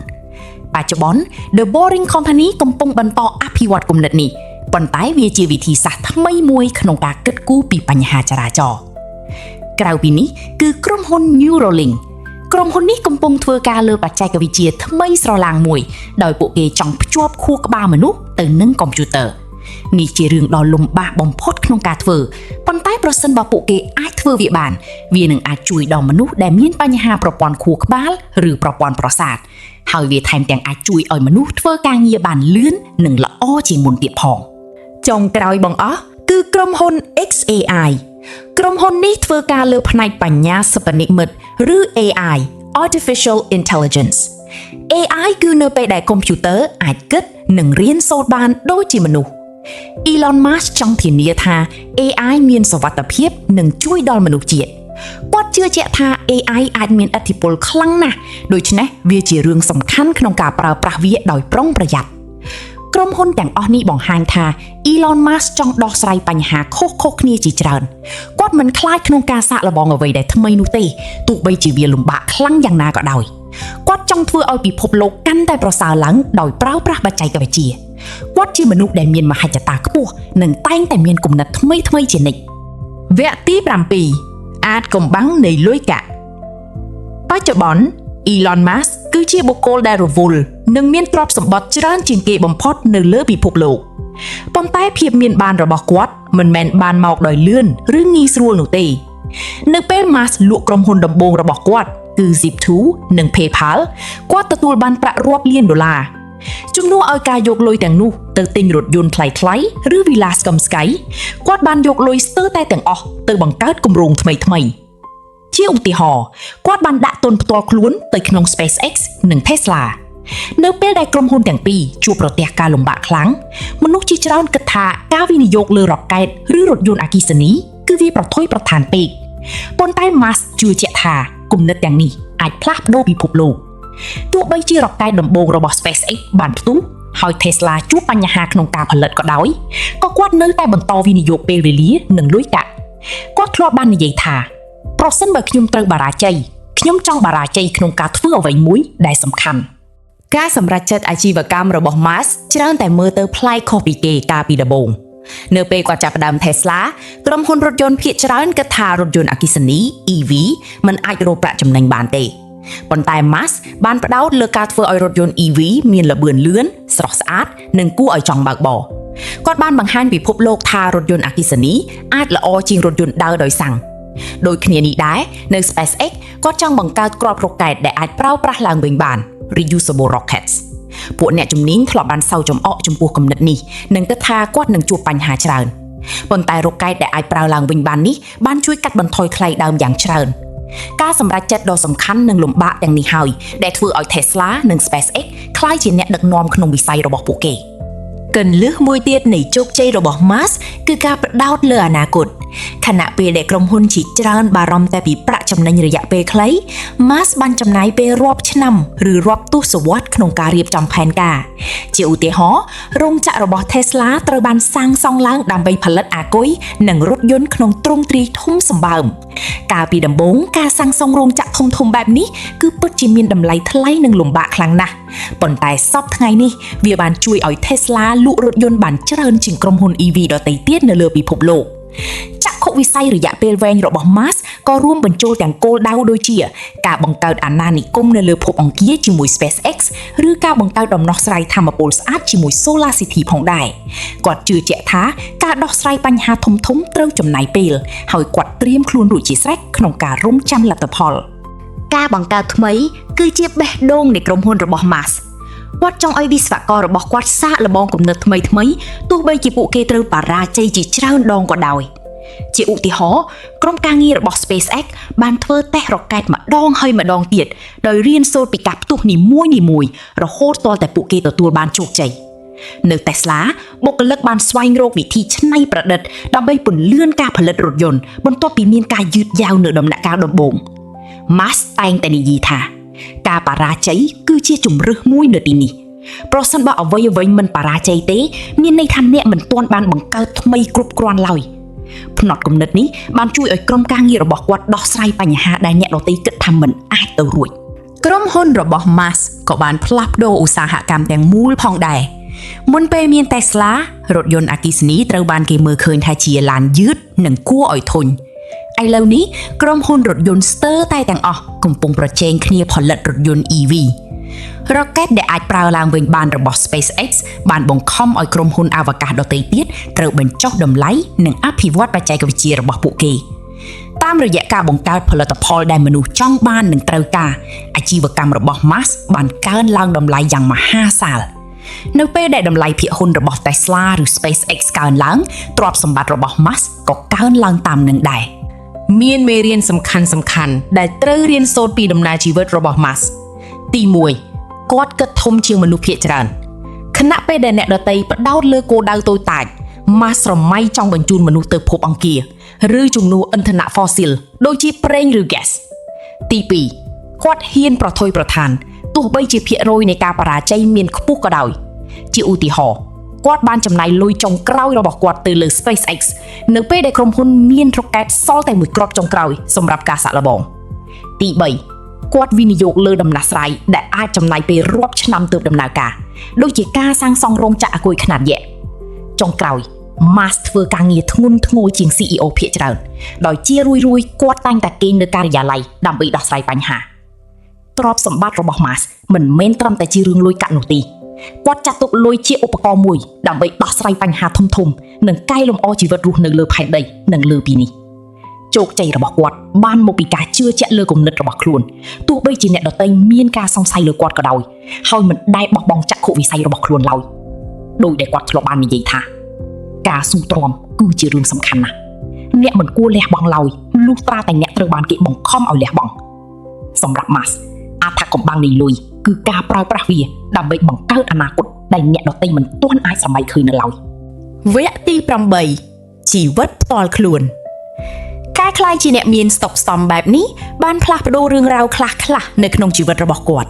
បច្ចុប្បន្ន The Boring Company កំពុងបន្តអភិវឌ្ឍគំនិតនេះប៉ុន្តែវាជាវិធីសាស្ត្រថ្មីមួយក្នុងការគិតគូរពីបញ្ហាចរាចរណ៍ក្រៅពីនេះគឺក្រុមហ៊ុន Neuralink ក្រុមហ៊ុននេះកំពុងធ្វើការលើបច្ចេកវិទ្យាថ្មីស្រឡាងមួយដោយពួកគេចង់ភ្ជាប់ខួរក្បាលមនុស្សទៅនឹងកុំព្យូទ័រនេះជារឿងដ៏លំបាកបំផុតក្នុងការធ្វើប៉ុន្តែប្រសិនបើពួកគេអាចធ្វើវាបានវានឹងអាចជួយដល់មនុស្សដែលមានបញ្ហាប្រព័ន្ធខួរក្បាលឬប្រព័ន្ធប្រសាទហើយវាថែមទាំងអាចជួយឲ្យមនុស្សធ្វើការងារបានលឿននិងល្អជាងមុនទៀតផងចុងក្រោយបង្អស់គឺក្រុមហ៊ុន XAI ក្រុមហ៊ុននេះធ្វើការលើផ្នែកបញ្ញាសិប្បនិម្មិតឬ AI Artificial Intelligence AI គឺនៅពេលដែលកុំព្យូទ័រអាចគិតនិងរៀនសូត្របានដូចជាមនុស្ស Elon Musk ចង់ធានាថា AI មានសុវត្ថិភាពនិងជួយដល់មនុស្សជាតិគាត់ជឿជាក់ថា AI អាចមានឥទ្ធិពលខ្លាំងណាស់ដូច្នេះវាជារឿងសំខាន់ក្នុងការប្រើប្រាស់វាដោយប្រុងប្រយ័ត្នក្រុមហ៊ុនទាំងអស់នេះបង្ហាញថា Elon Musk ចង់ដោះស្រាយបញ្ហាខុសៗគ្នាជាច្រើនគាត់មិនខ្លាចក្នុងការសាកល្បងអ្វីដែលថ្មីនោះទេទោះបីជាវាលំបាកខ្លាំងយ៉ាងណាក៏ដោយគាត់ចង់ធ្វើឲ្យពិភពលោកកាន់តែប្រសើរឡើងដោយប្រើប្រាស់បច្ចេកវិទ្យាគាត់ជាមនុស្សដែលមានមហិច្ឆតាខ្ពស់និងតែងតែមានគំនិតថ្មីៗជានិច្ចវគ្គទី7អាចកំបាំងនៃលុយកាក់បច្ចុប្បន្ន Elon Musk គឺជាបុគ្គលដែលរវល់និងមានទ្រព្យសម្បត្តិច្រើនជាងគេបំផុតនៅលើពិភពលោកប៉ុន្តែភាពមានបានរបស់គាត់មិនមែនបានមកដោយលឿនឬងាយស្រួលនោះទេនៅពេល Musk លក់ក្រុមហ៊ុនដំបូងរបស់គាត់គឺ Zip2 និង PayPal គាត់ទទួលបានប្រាក់រាប់លានដុល្លារជំនួសឲ្យការយកលុយទាំងនោះទៅទិញរថយន្តថ្លៃៗឬវីឡាស្កឹមស្កៃគាត់បានយកលុយស្ទើរតែទាំងអស់ទៅបង្កើតគម្រោងថ្មីៗជាឧទាហរណ៍គាត់បានដាក់ទុនផ្ទាល់ខ្លួនទៅក្នុង SpaceX និង Tesla នៅពេលដែលក្រុមហ៊ុនទាំងពីរជួបប្រទះការលំបាកខ្លាំងមនុស្សជាច្រើនគិតថាការវិនិយោគលើរ៉ុកែតឬរថយន្តអគ្គិសនីគឺវាប្រថុយប្រថានពេកប៉ុន្តែ Musk ជឿជាក់ថាគំនិតទាំងនេះអាចផ្លាស់ប្ដូរពិភពលោកទោះបីជារ៉ុកែតដំបូងរបស់ SpaceX បានផ្ទុះហើយ Tesla ជួបបញ្ហាក្នុងការផលិតក៏ដោយក៏គាត់នៅតែបន្តវិនិយោគពេលវេលានិងលុយកាក់គាត់ធ្លាប់បាននិយាយថាប្រសិនបើខ្ញុំត្រូវបរាជ័យខ្ញុំចង់បរាជ័យក្នុងការធ្វើអ្វីមួយដែលសំខាន់ការសម្រេចចិត្តអាជីវកម្មរបស់ Musk ច្រើនតែមើលទៅប្លែកខុសពីគេកាលពីដំបូងនៅពេលគាត់ចាប់ផ្ដើម Tesla ក្រុមហ៊ុនរថយន្តភាគច្រើនគិតថារថយន្តអគ្គិសនី EV មិនអាចរកប្រាក់ចំណេញបានទេប៉ុន្តែ Musk បានផ្ដោតលើការធ្វើឲ្យរថយន្ត EV មានល្បឿនលឿនស្រស់ស្អាតនិងគួរឲ្យចង់បើកបរគាត់បានបង្ហាញពិភពលោកថារថយន្តអគ្គិសនីអាចល្អជាងរថយន្តដើរដោយសាំងដូចគ្នានេះដែរនៅ SpaceX គាត់ចង់បង្កើតគ្រាប់រ៉ុកែតដែលអាចប្រើប្រាស់ឡើងវិញបាន reusable rockets ពួកអ្នកជំនាញធ្លាប់បានសើចំអកចំពោះគំនិតនេះនិងគិតថាគាត់នឹងជួបបញ្ហាច្រើនប៉ុន្តែរ៉ុកែតដែលអាចប្រើឡើងវិញបាននេះបានជួយកាត់បន្ថយថ្លៃដើមយ៉ាងច្រើនការសម្រេចចិត្តដ៏សំខាន់និងលំបាកទាំងនេះហើយដែលធ្វើឲ្យ Tesla និង SpaceX ក្លាយជាអ្នកដឹកនាំក្នុងវិស័យរបស់ពួកគេគន្លឹះមួយទៀតនៃជោគជ័យរបស់ Musk គឺការផ្ដោតលើអនាគតខណៈពេលដែលក្រុមហ៊ុនជាច្រើនបារម្ភតែពីប្រាក់ចំណេញរយៈពេលខ្លី Musk បានចំណាយពេលរាប់ឆ្នាំឬរាប់ទសវត្សរ៍ក្នុងការរៀបចំផែនការជាឧទាហរណ៍រោងចក្ររបស់ Tesla ត្រូវបានសាងសង់ឡើងដើម្បីផលិតអាគុយនិងរថយន្តក្នុងទ្រង់ទ្រាយធំសម្បើមកាលពីដំបូងការសាងសង់រោងចក្រធំៗបែបនេះគឺពិតជាមានតម្លៃថ្លៃនិងលំបាកខ្លាំងណាស់ប៉ុន្តែសប្តាហ៍ថ្ងៃនេះវាបានជួយឲ្យ Tesla លក់រថយន្តបានច្រើនជាងក្រុមហ៊ុន EV ដទៃទៀតនៅលើពិភពលោកចក្ខុវិស័យរយៈពេលវែងរបស់ Musk ក៏រួមបញ្ចូលទាំងគោលដៅដូចជាការបង្កើតអាណានិគមនៅលើភពអង្គារជាមួយ SpaceX ឬការបង្កើតដំណោះស្រាយថាមពលស្អាតជាមួយ Solar City ផងដែរគាត់ជឿជាក់ថាការដោះស្រាយបញ្ហាធំៗត្រូវចំណាយពេលហើយគាត់ត្រៀមខ្លួនរួចជាស្រេចក្នុងការរង់ចាំលទ្ធផលការបង្កើតថ្មីគឺជាបេះដូងនៃក្រុមហ៊ុនរបស់ Muskគាត់ចង់ឲ្យវិស្វកររបស់គាត់សាកល្បងគំនិតថ្មីៗទោះបីជាពួកគេត្រូវបរាជ័យជាច្រើនដងក៏ដោយជាឧទាហរណ៍ក្រុមការងាររបស់ SpaceX បានធ្វើតេស្តរ៉ុកែតម្ដងហើយម្ដងទៀតដោយរៀនសូត្រពីការផ្ទុះនីមួយៗរហូតទាល់តែពួកគេទទួលបានជោគជ័យនៅ Tesla បុគ្គលិកបានស្វែងរកវិធីច្នៃប្រឌិតដើម្បីពន្លឿនការផលិតរថយន្តបន្ទាប់ពីមានការយឺតយ៉ាវនៅដំណាក់កាលដំបូង Musk តែងតែនិយាយថាការបរាជ័យគឺជាជម្រើសមួយនៅទីនេះប្រសិនបើអ្វីមិនបរាជ័យទេមានន័យថាអ្នកមិនទាន់បានបង្កើតថ្មីគ្រប់គ្រាន់ឡើយផ្នត់គំនិតនេះបានជួយឲ្យក្រុមការងាររបស់គាត់ដោះស្រាយបញ្ហាដែលអ្នកដទៃគិតថាមិនអាចទៅរួចក្រុមហ៊ុនរបស់ Musk ក៏បានផ្លាស់ប្ដូរឧស្សាហកម្មទាំងមូលផងដែរមុនពេលមាន Tesla រថយន្តអគ្គិសនីត្រូវបានគេមើលឃើញថាជាឡានយឺតនិងគួរឲ្យធុញឥឡូវនេះក្រុមហ៊ុនរថយន្តស្ទើរតែទាំងអស់កំពុងប្រជែងគ្នាផលិតរថយន្ត EV រ៉ុកែតដែលអាចប្រើឡើងវិញបានរបស់ SpaceX បានបង្ខំឲ្យក្រុមហ៊ុនអវកាសដទៃទៀតត្រូវបញ្ចុះតម្លៃនិងអភិវឌ្ឍបច្ចេកវិទ្យារបស់ពួកគេតាមរយៈការបង្កើតផលិតផលដែលមនុស្សចង់បាននិងត្រូវការអាជីវកម្មរបស់ Musk បានកើនឡើងតម្លៃយ៉ាងមហាសាល នៅពេលដែលតម្លៃភាគហ៊ុនរបស់ Tesla ឬ SpaceX កើនឡើងទ្រព្យសម្បត្តិរបស់ Musk ក៏កើនឡើងតាមនឹងដែរមានមេរៀនសំខាន់ដែលត្រូវរៀនសូត្រពីដំណើរជីវិតរបស់ Musk ទី1គាត់គិតធំជាងមនុស្សភាគច្រើនខណៈពេលដែលអ្នកដទៃផ្ដោតលើគោលដៅតូចតាច Musk ស្រមៃចង់បញ្ជូនមនុស្សទៅភពអង្គារឬជំនួសឥន្ធនៈ fossil ដូចជាប្រេងឬ gas ទី2គាត់ហ៊ានប្រថុយប្រឋានទោះបីជាភាគរយនៃការបរាជ័យមានខ្ពស់ក៏ដោយជាឧទាហរណ៍គាត់បានចំណាយលុយចុងក្រោយរបស់គាត់ទៅលើ SpaceX នៅពេលដែលក្រុមហ៊ុនមានរ៉ុកែតសល់តែមួយគ្រាប់ចុងក្រោយសម្រាប់ការសាក់លបងទី3គាត់វិនិយោគលើដំណោះស្រាយដែលអាចចំណាយពេលរាប់ឆ្នាំទើបដំណើរការដូចជាការសាងសង់រោងចក្រអាគុយខ្នាតយក្សចុងក្រោយ Musk ធ្វើការងារធ្ងន់ធ្ងរជាង CEO ភាគច្រើនដោយជារួយគាត់តែងតែគេងនៅការិយាល័យដើម្បីដោះស្រាយបញ្ហាទ្រព្យសម្បត្តិរបស់ Musk មិនមែនត្រឹមតែជារឿងលុយកាក់នោះទេគាត់ចាត់ទុកលុយជាឧបករណ៍មួយដើម្បីដោះស្រាយបញ្ហាធំនិងកែលម្អជីវិតរស់នៅលើផែនដីនិងលើពីនេះជោគជ័យរបស់គាត់បានមកពីការជឿជាក់លើគំនិតរបស់ខ្លួនទោះបីជាអ្នកដទៃមានការសង្ស័យលើគាត់ក៏ដោយហើយមិនដែលបោះបង់ចក្ខុវិស័យរបស់ខ្លួនឡើយដោយដែលគាត់ធ្លាប់បាននិយាយថាការស៊ូទ្រាំគឺជារឿងសំខាន់ណាស់អ្នកមិនគួរលះបង់ឡើយលុះត្រាតែអ្នកត្រូវបានគេបង្ខំឲ្យលះបង់សម្រាប់ Musk អត្ថកំបាំងនៃលុយគឺការប្រើប្រាស់វាដើម្បីបង្កើតអនាគតដែលអ្នកដទៃមិនទាន់អាចសម័យឃើញនៅឡើយវគ្គទី8ជីវិតផ្ទាល់ខ្លួនការខ្លាយជាអ្នកមានស្តុកស្តម្ភបែបនេះបានផ្លាស់ប្ដូររឿងរ៉ាវខ្លះៗនៅក្នុងជីវិតរបស់គាត់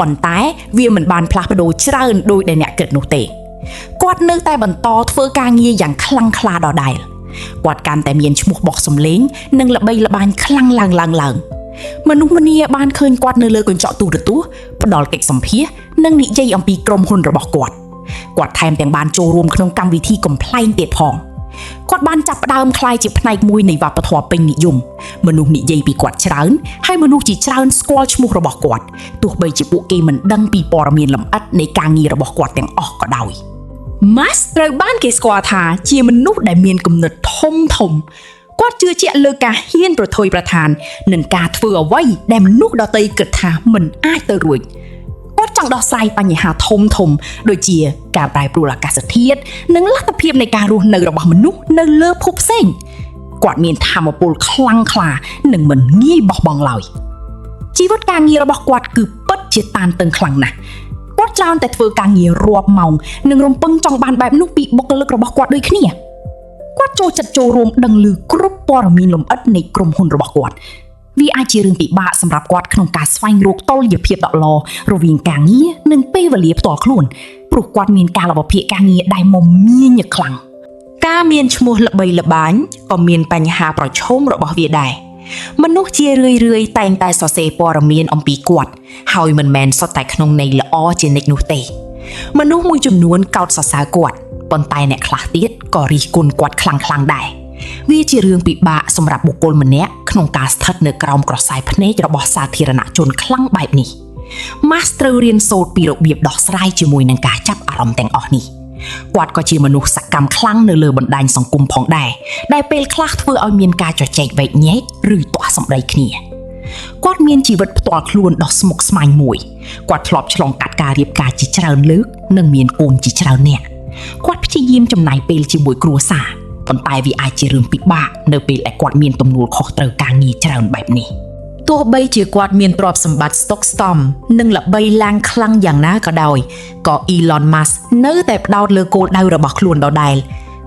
ប៉ុន្តែវាមិនបានផ្លាស់ប្ដូរច្រើនដោយដែលអ្នកគិតនោះទេគាត់នៅតែបន្តធ្វើការងារយ៉ាងខ្លាំងក្លាដដែលគាត់កាន់តែមានឈ្មោះបោះសម្លេងនិងល្បីល្បាញខ្លាំងឡើងមនុស្សម្នាបានឃើញគាត់នៅលើកញ្ចក់ទូរទស្សន៍ផ្ដល់កិច្ចសម្ភាសន៍និងនិយាយអំពីក្រុមហ៊ុនរបស់គាត់ថែមទាំងបានចូលរួមក្នុងកម្មវិធីកំប្លែងទៀតផងគាត់បានចាប់ផ្ដើមក្លាយជាផ្នែកមួយនៃវប្បធម៌ពេញនិយមមនុស្សនិយាយពីគាត់ច្រើនហើយមនុស្សជាច្រើនស្គាល់ឈ្មោះរបស់គាត់ទោះបីជាពួកគេមិនដឹងពីព័ត៌មានលម្អិតនៃការងាររបស់គាត់ទាំងអស់ក៏ដោយ Musk ត្រូវបានគេស្គាល់ថាជាមនុស្សដែលមានគំនិតធំគាត់ជឿជាក់លើការហ៊ានប្រថុយប្រឋាននិងការធ្វើអ្វីដែលមនុស្សដទៃគិតថាមិនអាចទៅរួចគាត់ចង់ដោះស្រាយបញ្ហាធំដូចជាការប្រែប្រួលអាកាសធាតុនិងលទ្ធភាពនៃការរស់នៅរបស់មនុស្សនៅលើភពផ្សេងគាត់មានថាមពលខ្លាំងក្លានិងមិនងាយបោះបង់ឡើយជីវិតការងាររបស់គាត់គឺពិតជាតានតឹងខ្លាំងណាស់គាត់ច្រើនតែធ្វើការងាររាប់ម៉ោងនិងរំពឹងចង់បានបែបនោះពីបុគ្គលិករបស់គាត់ដូចគ្នាគាត់ចូលចិត្តចូលរួមដឹងឮគ្រប់ព័ត៌មានលម្អិតនៃក្រុមហ៊ុនរបស់គាត់វាអាចជារឿងពិបាកសម្រាប់គាត់ក្នុងការស្វែងរកតុល្យភាពដ៏ល្អរវាងការងារនិងពេលវេលាផ្ទាល់ខ្លួនព្រោះគាត់មានកាលវិភាគការងារដែលមមាញឹកខ្លាំងការមានឈ្មោះល្បីល្បាញក៏មានបញ្ហាប្រឈមរបស់វាដែរមនុស្សជារឿយតែងតែសរសេរព័ត៌មានអំពីគាត់ហើយមិនមែនសុទ្ធតែក្នុងន័យល្អជានិច្ចនោះទេមនុស្សមួយចំនួនកោតសរសើរគាត់ប៉ុន្តែអ្នកខ្លះទៀតក៏រិះគន់គាត់ខ្លាំងដែរវាជារឿងពិបាកសម្រាប់បុគ្គលម្នាក់ក្នុងការស្ថិតនៅក្រោមក្រសែភ្នែករបស់សាធារណជនខ្លាំងបែបនេះ Musk ត្រូវរៀនសូត្រពីរបៀបដោះស្រាយជាមួយនឹងការចាប់អារម្មណ៍ទាំងអស់នេះគាត់ក៏ជាមនុស្សសកម្មខ្លាំងនៅលើបណ្ដាញសង្គមផងដែរដែលពេលខ្លះធ្វើឲ្យមានការជជែកវែកញែកឬទាស់សម្ដីគ្នាគាត់មានជីវិតផ្ទាល់ខ្លួនដ៏ស្មុគស្មាញមួយគាត់ធ្លាប់ឆ្លងកាត់ការរៀបការជាច្រើនលើកនិងមានកូនជាច្រើននាក់គាត់ព្យាយាមចំណាយពេលជាមួយគ្រួសារប៉ុន្តែវាអាចជារឿងពិបាកនៅពេលដែលគាត់មានទំនួលខុសត្រូវការងារច្រើនបែបនេះទោះបីជាគាត់មានទ្រព្យសម្បត្តិស្តុកស្តម្ភនិងល្បីឡើងខ្លាំងយ៉ាងណាក៏ដោយក៏ Elon Musk នៅតែផ្ដោតលើគោលដៅរបស់ខ្លួនដដែល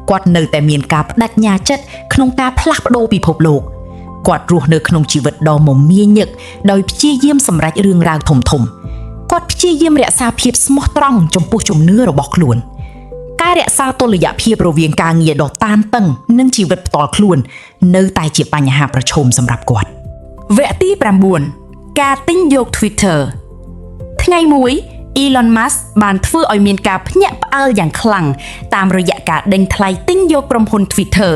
គាត់នៅតែមានការបដិញ្ញាចិត្តក្នុងការផ្លាស់ប្ដូរពិភពលោកគាត់រស់នៅក្នុងជីវិតដ៏មមាញឹកដោយព្យាយាមសម្រេចរឿងរ៉ាវធំគាត់ព្យាយាមរក្សាភាពស្មោះត្រង់ចំពោះជំនឿរបស់ខ្លួនការរក្សាតុល្យភាពរវាងការងារដ៏តានតឹងនិងជីវិតផ្ទាល់ខ្លួននៅតែជាបញ្ហាប្រឈមសម្រាប់គាត់វគ្គទី9ការទិញយក Twitter ថ្ងៃមួយ Elon Musk បានធ្វើឲ្យមានការភ្ញាក់ផ្អើលយ៉ាងខ្លាំងតាមរយៈការដេញថ្លៃទិញយកក្រុមហ៊ុន Twitter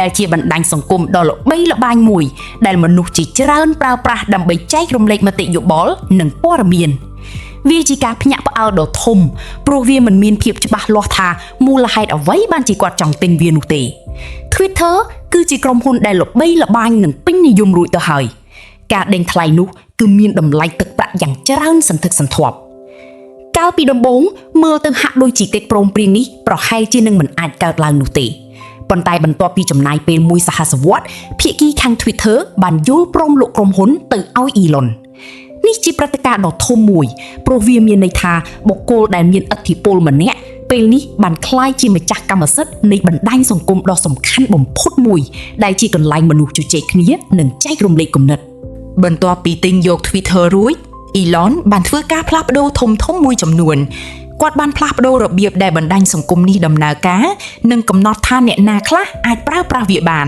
ដែលជាបណ្ដាញសង្គមដ៏ល្បីល្បាញមួយដែលមនុស្សជាច្រើនប្រើប្រាស់ដើម្បីចែករំលែកមតិយោបល់និងព័ត៌មានវាជាការភ្ញាក់ផ្អើលដ៏ធំព្រោះវាមិនមានភាពច្បាស់លាស់ថាមូលហេតុអ្វីបានជាគាត់ចង់ទិញវានោះទេ Twitter គឺជាក្រុមហ៊ុនដែលល្បីល្បាញនិងពេញនិយមរួចទៅហើយការដេញថ្លៃនោះគឺមានតម្លៃទឹកប្រាក់យ៉ាងច្រើនសន្ធឹកសន្ធាប់ក កាលពីដំបូងមើលទៅហាក់ដូចជាកិច្ចព្រមព្រៀងនេះប្រហែលជានឹងមិនអាចកើតឡើងនោះទេប៉ុន្តែបន្ទាប់ពីចំណាយពេលមួយសហសវត្សរ៍ភាគីខាង Twitter បានយល់ព្រមលក់ក្រុមហ៊ុនទៅឲ្យ Elon នេះជាព្រឹត្តិការណ៍ដ៏ធំមួយព្រោះវាមានន័យថាបុគ្គលដែលមានឥទ្ធិពលម្នាក់ពេលនេះបានក្លាយជាម្ចាស់កម្មសិទ្ធិនៃបណ្ដាញសង្គមដ៏សំខាន់បំផុតមួយដែលជាកន្លែងមនុស្សជជែកគ្នានិងចែករំលែកគំនិតបន្ទាប់ពីទិញយក Twitter រួច Elon បានធ្វើការផ្លាស់ប្ដូរធំមួយចំនួនគាត់បានផ្លាស់ប្ដូររបៀបដែលបណ្ដាញសង្គមនេះដំណើរការនិងកំណត់ថាអ្នកណាខ្លះអាចប្រើប្រាស់វាបាន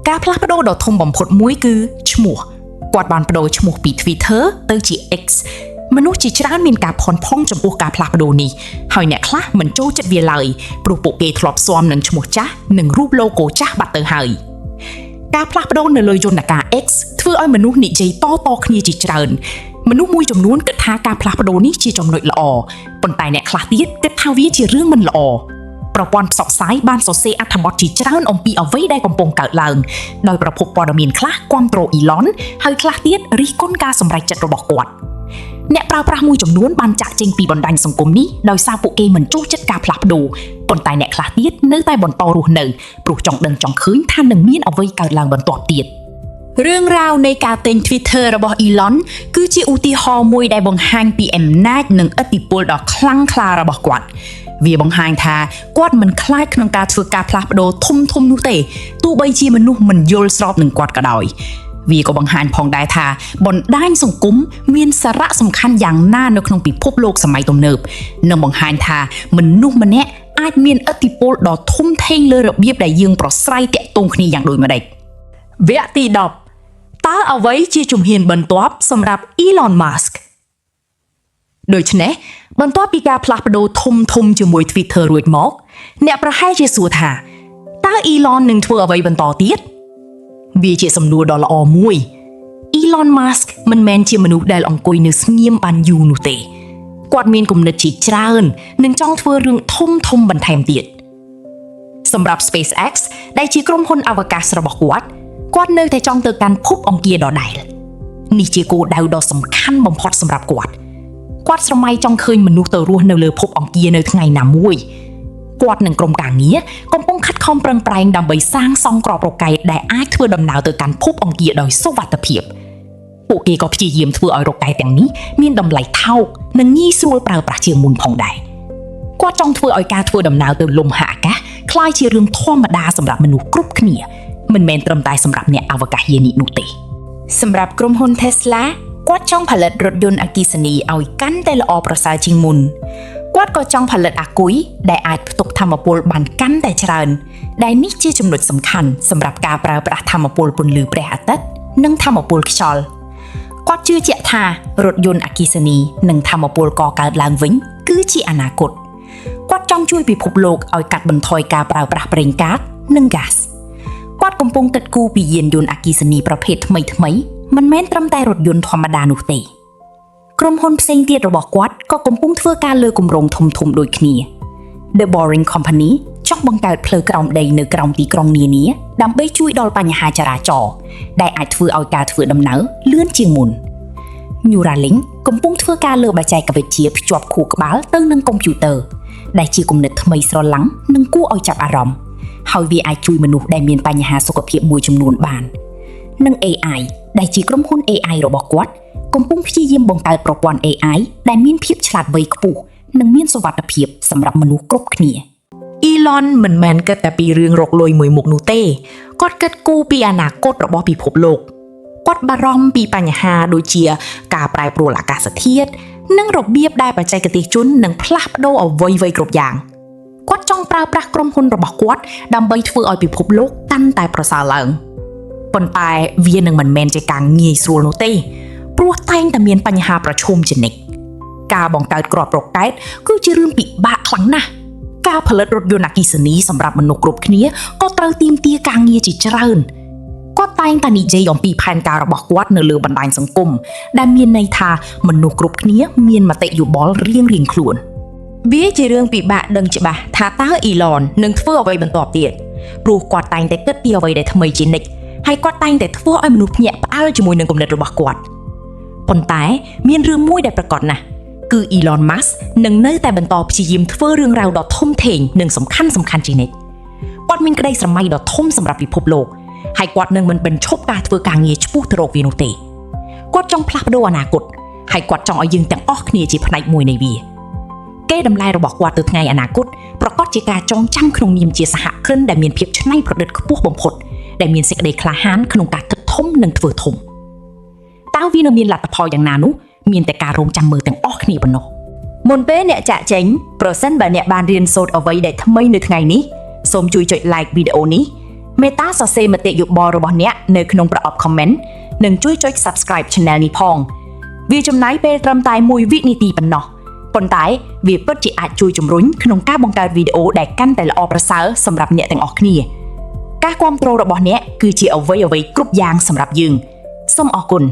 ការផ្លាស់ប្ដូរដ៏ធំបំផុតមួយគឺឈ្មោះគាត់បានប្ដូរឈ្មោះពី Twitter ទៅជា X មនុស្សជាច្រើនមានការភ័ន្តភ័ងចំពោះការផ្លាស់ប្ដូរនេះហើយអ្នកខ្លះមិនចូលចិត្តវាឡើយព្រោះពួកគេធ្លាប់ស៊ាំនឹងឈ្មោះចាស់និងរូប logo ចាស់បាត់ទៅហើយការផ្លាស់ប្ដូរនៅលើយន្តការ X ធ្វើឲ្យមនុស្សនិយាយតគ្នាជាច្រើនមនុស្សមួយចំនួនគិតថាការផ្លាស់ប្ដូរនេះជាចំណុចល្អប៉ុន្តែអ្នកខ្លះទៀតគិតថាវាជារឿងមិនល្អប្រព័ន្ធផ្សព្វផ្សាយបានសរសេរអត្ថបទជាច្រើនអំពីអ្វីដែលកំពុងកើតឡើងដោយប្រភពព័ត៌មានខ្លះគាំទ្រ Elon ហើយខ្លះទៀតរិះគន់ការសម្រេចចិត្តរបស់គាត់អ្នកប្រើប្រាស់មួយចំនួនបានចាក់ចេញពីបណ្ដាញសង្គមនេះដោយសារពួកគេមិនចូលចិត្តការផ្លាស់ប្ដូរប៉ុន្តែអ្នកខ្លះទៀតនៅតែបន្តរស់នៅព្រោះចង់ដឹងចង់ឃើញថានឹងមានអ្វីកើតឡើងបន្ទាប់ទៀតរឿងរ៉ាវនៃការទិញ Twitter របស់ Elon គឺជាឧទាហរណ៍មួយដែលបង្ហាញពីអំណាចនិងឥទ្ធិពលដ៏ខ្លាំងក្លារបស់គាត់វាបង្ហាញថាគាត់មិនខ្លាចក្នុងការធ្វើការផ្លាស់ប្ដូរធំនោះទេទោះបីជាមនុស្សមិនយល់ស្របនឹងគាត់ក៏ដោយវាក៏បង្ហាញផងដែរថាបណ្ដាញសង្គមមានសារៈសំខាន់យ៉ាងណានៅក្នុងពិភពលោកសម័យទំនើបនិងបង្ហាញថាមនុស្សម្នាក់អាចមានឥទ្ធិពលដ៏ធំធេងលើរបៀបដែលយើងប្រស្រ័យទាក់ទងគ្នាយ៉ាងដូចម្តេចវគ្គទី10តើអ្វីជាជំហានបន្ទាប់សម្រាប់ Elon Musk ដូច្នេះបន្ទាប់ពីការផ្លាស់ប្ដូរធំជាមួយ Twitter រួចមកអ្នកប្រហែលជាសួរថាតើ Elon នឹងធ្វើអ្វីបន្តទៀតវាជាសំណួរដ៏ល្អមួយ Elon Musk មិនមែនជាមនុស្សដែលអង្គុយនៅស្ងៀមបានយូរនោះទេគាត់មានគំនិតជាច្រើននិងចង់ធ្វើរឿងធំបន្ថែមទៀតសម្រាប់ SpaceX ដែលជាក្រុមហ៊ុនអវកាសរបស់គាត់នៅតែចង់ទៅកាន់ភពអង្គារដដែលនេះជាគោលដៅដ៏សំខាន់បំផុតសម្រាប់គាត់ស្រមៃចង់ឃើញមនុស្សទៅរស់នៅលើភពអង្គារនៅថ្ងៃណាមួយគាត់និងក្រុមការងារកំពុងខិតខំប្រឹងប្រែងដើម្បីសាងសង់ក្របរ៉ុកែតដែលអាចធ្វើដំណើរទៅកាន់ភពអង្គារដោយសុវត្ថិភាពពួកគេក៏ព្យាយាមធ្វើឲ្យរ៉ុកែតទាំងនេះមានតម្លៃថោកនិងងាយស្រួលប្រើប្រាស់ជាងមុនផងដែរគាត់ចង់ធ្វើឲ្យការធ្វើដំណើរទៅលំហអាកាសក្លាយជារឿងធម្មតាសម្រាប់មនុស្សគ្រប់គ្នាមិនមែនត្រឹមតែសម្រាប់អ្នកអវកាសយានីនោះទេសម្រាប់ក្រុមហ៊ុន Tesla គាត់ចង់ផលិតរថយន្តអគ្គិសនីឲ្យកាន់តែល្អប្រសើរជាងមុនគាត់ក៏ចង់ផលិតអាគុយដែលអាចផ្ទុកថាមពលបានកាន់តែច្រើនដែលនេះជាចំណុចសំខាន់សម្រាប់ការប្រើប្រាស់ថាមពលពន្លឺព្រះអាទិត្យនិងថាមពលខ្យល់គាត់ជឿជាក់ថារថយន្តអគ្គិសនីនិងថាមពលកកើតឡើងវិញគឺជាអនាគតគាត់ចង់ជួយពិភពលោកឲ្យកាត់បន្ថយការប្រើប្រាស់ប្រេងកាតនិងហ្គាសគាត់កំពុងគិតគូរពីយានយន្តអគ្គិសនីប្រភេទថ្មីមិនមែនត្រឹមតែរថយន្តធម្មតានោះទេក្រុមហ៊ុនផ្សេងទៀតរបស់គាត់ក៏កំពុងធ្វើការលើគម្រោងធំដូចគ្នា The Boring Company ចង់បង្កើតផ្លូវក្រោមដីនៅក្រោមទីក្រុងនានាដើម្បីជួយដល់បញ្ហាចរាចរណ៍ដែលអាចធ្វើឲ្យការធ្វើដំណើរលឿនជាងមុន Neuralink កំពុងធ្វើការលើបច្ចេកវិទ្យាភ្ជាប់ខួរក្បាលទៅនឹងកុំព្យូទ័រដែលជាគំនិតថ្មីស្រឡះនិងគួរឲ្យចាប់អារម្មណ៍ហើយវាអាចជួយមនុស្សដែលមានបញ្ហាសុខភាពមួយចំនួនបាននិង AI ដែលជាក្រុមហ៊ុន AI របស់គាត់កំពុងព្យាយាមបង្កើតប្រព័ន្ធ AI ដែលមានភាពឆ្លាតវៃខ្ពស់និងមានសុវត្ថិភាពសម្រាប់មនុស្សគ្រប់គ្នា Elon មិនមែនគិតតែពីរឿងរកលុយមួយមុខនោះទេគាត់គិតគូរពីអនាគតរបស់ពិភពលោកគាត់បារម្ភពីបញ្ហាដូចជាការប្រែប្រួលអាកាសធាតុនិងរបៀបដែលបច្ចេកទេសជននឹងផ្លាស់ប្ដូរអ្វីៗគ្រប់យ៉ាងគាត់ចង់ប្រើប្រាស់ក្រុមហ៊ុនរបស់គាត់ដើម្បីធ្វើឲ្យពិភពលោកកាន់តែប្រសើរឡើងប៉ុន្តែវានឹងមិនមែនជាការងាយស្រួលនោះទេព្រោះតែងតែមានបញ្ហាប្រឈមជានិច្ចការបង្កើតក្របរ៉ុកែតគឺជារឿងពិបាកខ្លាំងណាស់ការផលិតរថយន្តអគ្គិសនីសម្រាប់មនុស្សគ្រប់គ្នាក៏ត្រូវទាមទារការងារជាច្រើនគាត់តែងតែនិយាយអំពីផែនការរបស់គាត់នៅលើបណ្ដាញសង្គមដែលមានន័យថាមនុស្សគ្រប់គ្នាមានមតិយោបល់រៀងៗខ្លួនវាជារឿងពិបាកដឹងច្បាស់ថាតើ Elon នឹងធ្វើអ្វីបន្ទាប់ទៀតព្រោះគាត់តែងតែគិតពីអ្វីដែលថ្មីជានិច្ចហើយគាត់តែងតែធ្វើឲ្យមនុស្សភ្ញាក់ផ្អើលជាមួយនឹងគំនិតរបស់គាត់ប៉ុន្តែមានរឿងមួយដែលប្រកបណាស់ គឺ Elon Musk នឹងនៅតែបន្តព្យាយាមធ្វើរឿងរ៉ាវដ៏ធំធេងនិងសំខាន់ជានិច្ចគាត់មានក្តីស្រមៃដ៏ធំសម្រាប់ពិភពលោកហើយគាត់នឹងមិនបញ្ឈប់ការធ្វើការងារឆ្ពោះទៅរកវានោះទេគាត់ចង់ផ្លាស់ប្ដូរអនាគតហើយគាត់ចង់ឲ្យយើងទាំងអស់គ្នាជាផ្នែកមួយនៃវាគេតម្លៃរបស់គាត់ទៅថ្ងៃអនាគតប្រកាសជាការចងចាំក្នុងនាមជាសហគ្រិនដែលមានភាពច្នៃប្រឌិតខ្ពស់បំផុតដែលមានសេចក្តីក្លាហានក្នុងការគិតធំនិងធ្វើធំតើវានឹងមានលទ្ធផលយ៉ាងណានោះមានតែការរងចាំមើលទាំងអស់គ្នាប៉ុណ្ណោះ មុនពេលអ្នកចាក់ចេញប្រសិនបើអ្នកបានរៀនសូត្រអ្វីដែលថ្មីនៅថ្ងៃនេះសូមជួយចុច like វីដេអូនេះមេត្តាសរសេរមតិយោបល់របស់អ្នកនៅក្នុងប្រអប់ comment និងជួយចុច subscribe channel នេះផងវាចំណាយពេលត្រឹមតែ1វិនាទីប៉ុណ្ណោះប៉ុន្តែវាពិតជាអាចជួយជំរុញក្នុងការបង្កើតវីដេអូដែលកាន់តែល្អប្រសើរសម្រាប់អ្នកទាំងអស់គ្នាការគាំទ្ររបស់អ្នកគឺជាអ្វីៗគ្រប់យ៉ាងសម្រាប់យើងសូមអរគុណ